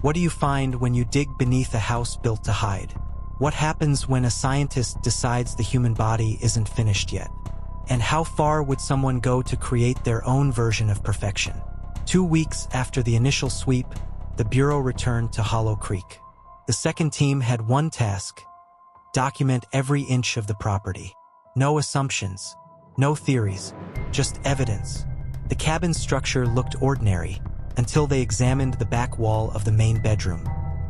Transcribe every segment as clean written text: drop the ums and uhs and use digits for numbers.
What do you find when you dig beneath a house built to hide? What happens when a scientist decides the human body isn't finished yet? And how far would someone go to create their own version of perfection? 2 weeks after the initial sweep, the Bureau returned to Hollow Creek. The second team had one task: document every inch of the property. No assumptions, no theories, just evidence. The cabin's structure looked ordinary until they examined the back wall of the main bedroom.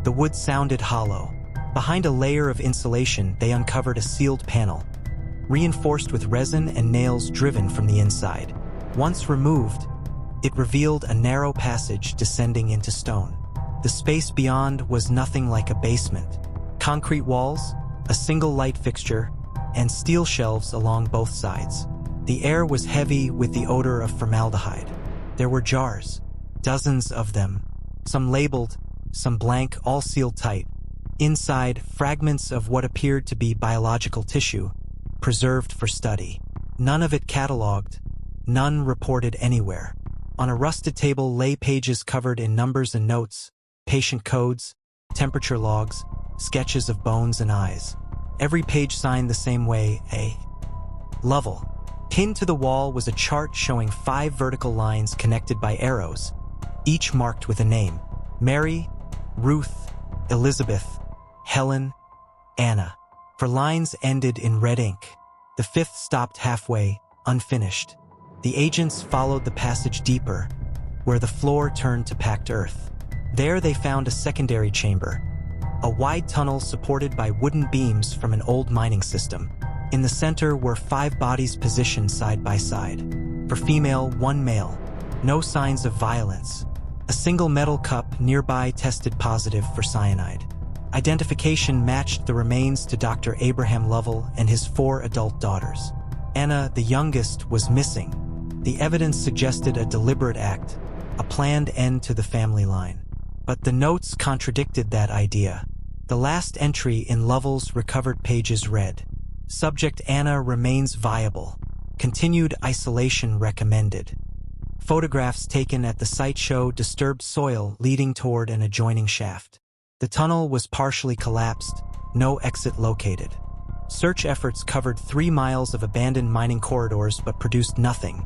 The wood sounded hollow. Behind a layer of insulation, they uncovered a sealed panel, reinforced with resin and nails driven from the inside. Once removed, it revealed a narrow passage descending into stone. The space beyond was nothing like a basement. Concrete walls, a single light fixture, and steel shelves along both sides. The air was heavy with the odor of formaldehyde. There were jars, dozens of them, some labeled, some blank, all sealed tight. Inside, fragments of what appeared to be biological tissue, preserved for study. None of it cataloged, none reported anywhere. On a rusted table lay pages covered in numbers and notes, patient codes, temperature logs, sketches of bones and eyes. Every page signed the same way, A. Lovell. Pinned to the wall was a chart showing 5 vertical lines connected by arrows, each marked with a name: Mary, Ruth, Elizabeth, Helen, Anna. For lines ended in red ink. The 5th stopped halfway, unfinished. The agents followed the passage deeper, where the floor turned to packed earth. There they found a secondary chamber, a wide tunnel supported by wooden beams from an old mining system. In the center were 5 bodies positioned side by side. For female, 1 male. No signs of violence. A single metal cup nearby tested positive for cyanide. Identification matched the remains to Dr. Abraham Lovell and his 4 adult daughters. Anna, the youngest, was missing. The evidence suggested a deliberate act, a planned end to the family line. But the notes contradicted that idea. The last entry in Lovell's recovered pages read, "Subject Anna remains viable. Continued isolation recommended." Photographs taken at the site show disturbed soil leading toward an adjoining shaft. The tunnel was partially collapsed, no exit located. Search efforts covered 3 miles of abandoned mining corridors but produced nothing.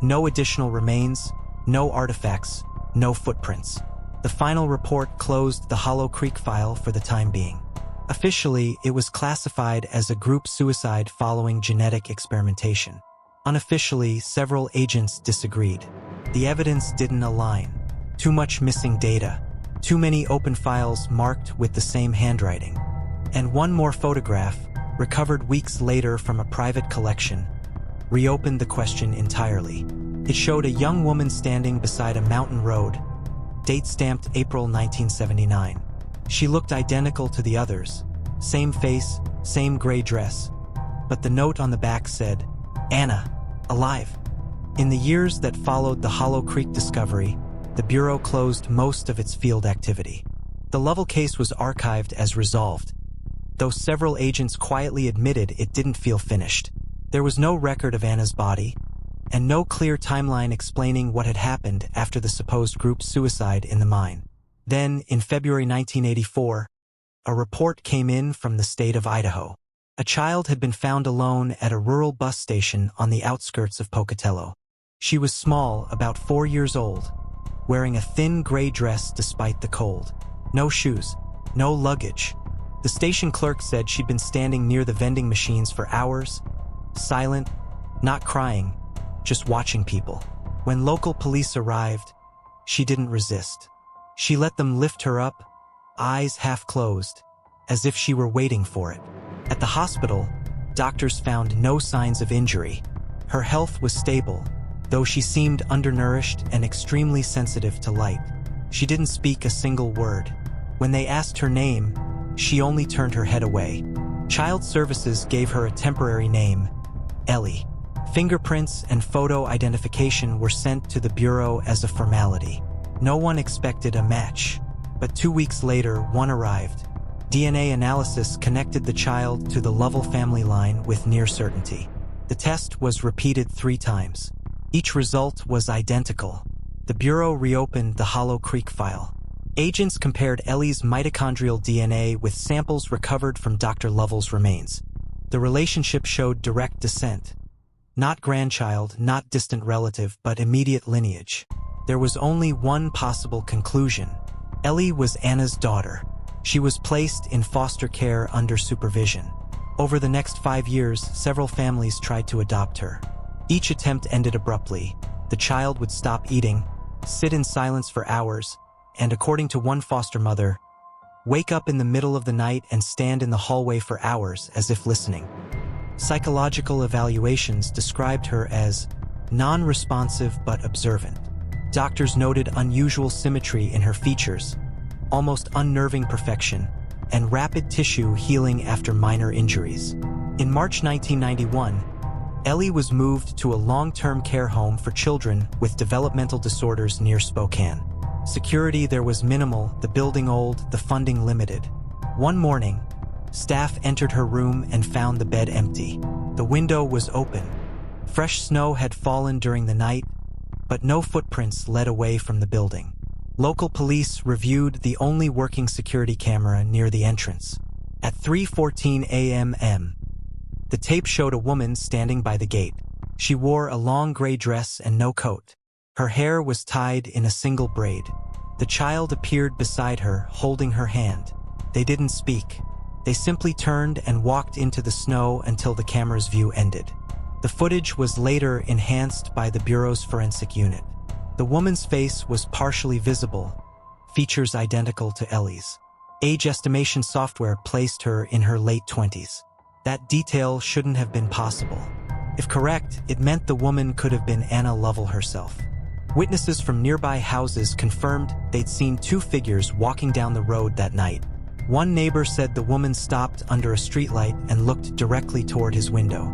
No additional remains, no artifacts, no footprints. The final report closed the Hollow Creek file for the time being. Officially, it was classified as a group suicide following genetic experimentation. Unofficially, several agents disagreed. The evidence didn't align. Too much missing data. Too many open files marked with the same handwriting. And one more photograph, recovered weeks later from a private collection, reopened the question entirely. It showed a young woman standing beside a mountain road, date stamped April 1979. She looked identical to the others, same face, same gray dress. But the note on the back said, "Anna, alive." In the years that followed the Hollow Creek discovery, the Bureau closed most of its field activity. The Lovell case was archived as resolved, though several agents quietly admitted it didn't feel finished. There was no record of Anna's body, and no clear timeline explaining what had happened after the supposed group suicide in the mine. Then, in February 1984, a report came in from the state of Idaho. A child had been found alone at a rural bus station on the outskirts of Pocatello. She was small, about 4 years old, wearing a thin gray dress despite the cold. No shoes, no luggage. The station clerk said she'd been standing near the vending machines for hours, silent, not crying, just watching people. When local police arrived, she didn't resist. She let them lift her up, eyes half closed, as if she were waiting for it. At the hospital, doctors found no signs of injury. Her health was stable, though she seemed undernourished and extremely sensitive to light. She didn't speak a single word. When they asked her name, she only turned her head away. Child Services gave her a temporary name, Ellie. Fingerprints and photo identification were sent to the Bureau as a formality. No one expected a match, but 2 weeks later, one arrived. DNA analysis connected the child to the Lovell family line with near certainty. The test was repeated 3 times. Each result was identical. The Bureau reopened the Hollow Creek file. Agents compared Ellie's mitochondrial DNA with samples recovered from Dr. Lovell's remains. The relationship showed direct descent. Not grandchild, not distant relative, but immediate lineage. There was only one possible conclusion. Ellie was Anna's daughter. She was placed in foster care under supervision. Over the next 5 years, several families tried to adopt her. Each attempt ended abruptly. The child would stop eating, sit in silence for hours, and according to one foster mother, wake up in the middle of the night and stand in the hallway for hours as if listening. Psychological evaluations described her as non-responsive but observant. Doctors noted unusual symmetry in her features, almost unnerving perfection, and rapid tissue healing after minor injuries. In March 1991, Ellie was moved to a long-term care home for children with developmental disorders near Spokane. Security there was minimal, the building old, the funding limited. One morning, staff entered her room and found the bed empty. The window was open. Fresh snow had fallen during the night, but no footprints led away from the building. Local police reviewed the only working security camera near the entrance. At 3:14 a.m., the tape showed a woman standing by the gate. She wore a long gray dress and no coat. Her hair was tied in a single braid. The child appeared beside her, holding her hand. They didn't speak. They simply turned and walked into the snow until the camera's view ended. The footage was later enhanced by the Bureau's forensic unit. The woman's face was partially visible, features identical to Ellie's. Age estimation software placed her in her late 20s. That detail shouldn't have been possible. If correct, it meant the woman could have been Anna Lovell herself. Witnesses from nearby houses confirmed they'd seen two figures walking down the road that night. One neighbor said the woman stopped under a streetlight and looked directly toward his window.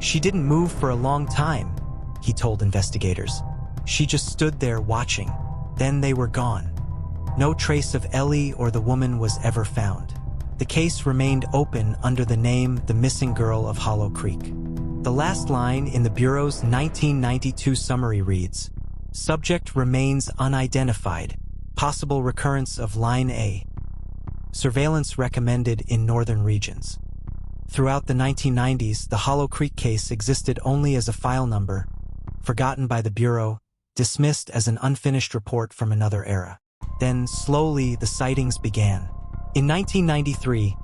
She didn't move for a long time, he told investigators. She just stood there watching. Then they were gone. No trace of Ellie or the woman was ever found. The case remained open under the name The Missing Girl of Hollow Creek. The last line in the Bureau's 1992 summary reads, "Subject remains unidentified. Possible recurrence of Line A. Surveillance recommended in northern regions." Throughout the 1990s, the Hollow Creek case existed only as a file number, forgotten by the Bureau, dismissed as an unfinished report from another era. Then, slowly, the sightings began. In 1993,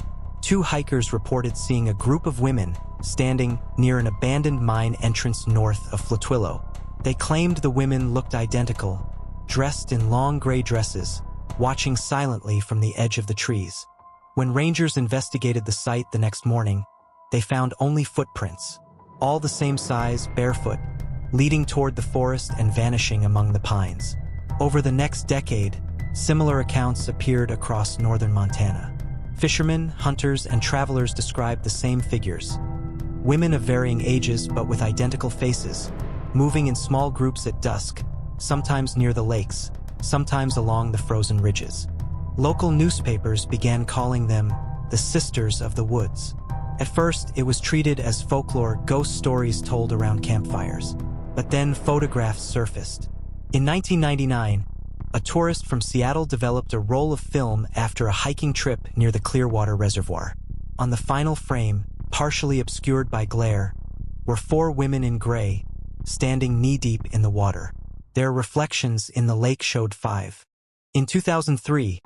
two hikers reported seeing a group of women standing near an abandoned mine entrance north of Flotillo. They claimed the women looked identical, dressed in long gray dresses, watching silently from the edge of the trees. When rangers investigated the site the next morning, they found only footprints, all the same size, barefoot, leading toward the forest and vanishing among the pines. Over the next decade, similar accounts appeared across northern Montana. Fishermen, hunters, and travelers described the same figures. Women of varying ages but with identical faces, moving in small groups at dusk, sometimes near the lakes, sometimes along the frozen ridges. Local newspapers began calling them the Sisters of the Woods. At first, it was treated as folklore, ghost stories told around campfires. But then photographs surfaced. In 1999, a tourist from Seattle developed a roll of film after a hiking trip near the Clearwater Reservoir. On the final frame, partially obscured by glare, were four women in gray, standing knee-deep in the water. Their reflections in the lake showed five. In 2003,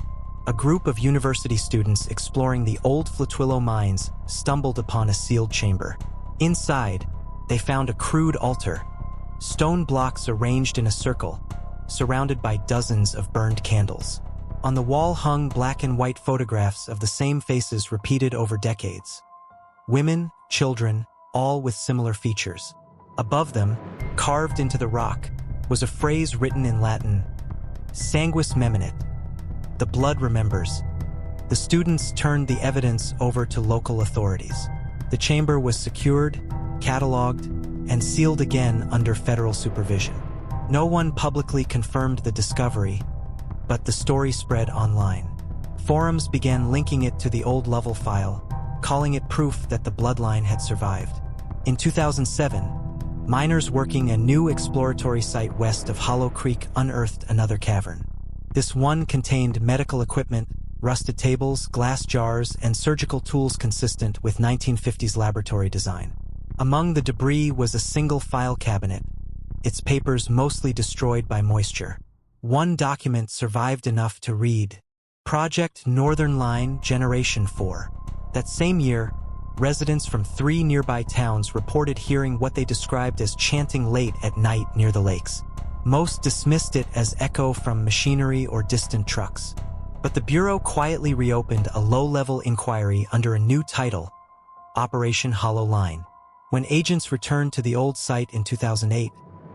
a group of university students exploring the old Flotillo mines stumbled upon a sealed chamber. Inside, they found a crude altar, stone blocks arranged in a circle, surrounded by dozens of burned candles. On the wall hung black and white photographs of the same faces repeated over decades. Women, children, all with similar features. Above them, carved into the rock, was a phrase written in Latin, "Sanguis meminit," the blood remembers. The students turned the evidence over to local authorities. The chamber was secured, cataloged, and sealed again under federal supervision. No one publicly confirmed the discovery, but the story spread online. Forums began linking it to the old Lovell file, calling it proof that the bloodline had survived. In 2007, miners working a new exploratory site west of Hollow Creek unearthed another cavern. This one contained medical equipment, rusted tables, glass jars, and surgical tools consistent with 1950s laboratory design. Among the debris was a single file cabinet, its papers mostly destroyed by moisture. One document survived enough to read, Project Northern Line Generation 4. That same year, residents from 3 nearby towns reported hearing what they described as chanting late at night near the lakes. Most dismissed it as echo from machinery or distant trucks. But the Bureau quietly reopened a low-level inquiry under a new title, Operation Hollow Line. When agents returned to the old site in 2008,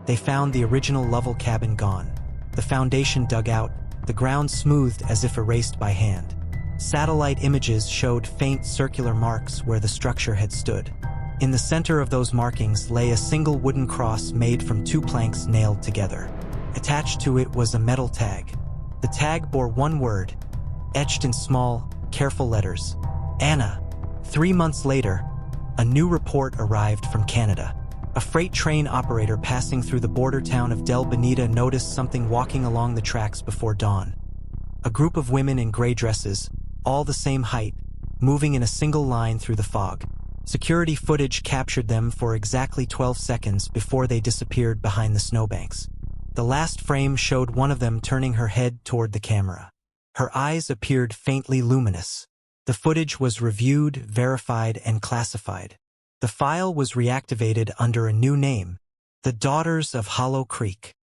they found the original Lovell cabin gone. The foundation dug out, the ground smoothed as if erased by hand. Satellite images showed faint circular marks where the structure had stood. In the center of those markings lay a single wooden cross made from 2 planks nailed together. Attached to it was a metal tag. The tag bore one word, etched in small, careful letters, Anna. 3 months later, a new report arrived from Canada. A freight train operator passing through the border town of Del Bonita noticed something walking along the tracks before dawn. A group of women in gray dresses, all the same height, moving in a single line through the fog. Security footage captured them for exactly 12 seconds before they disappeared behind the snowbanks. The last frame showed one of them turning her head toward the camera. Her eyes appeared faintly luminous. The footage was reviewed, verified, and classified. The file was reactivated under a new name, the Daughters of Hollow Creek.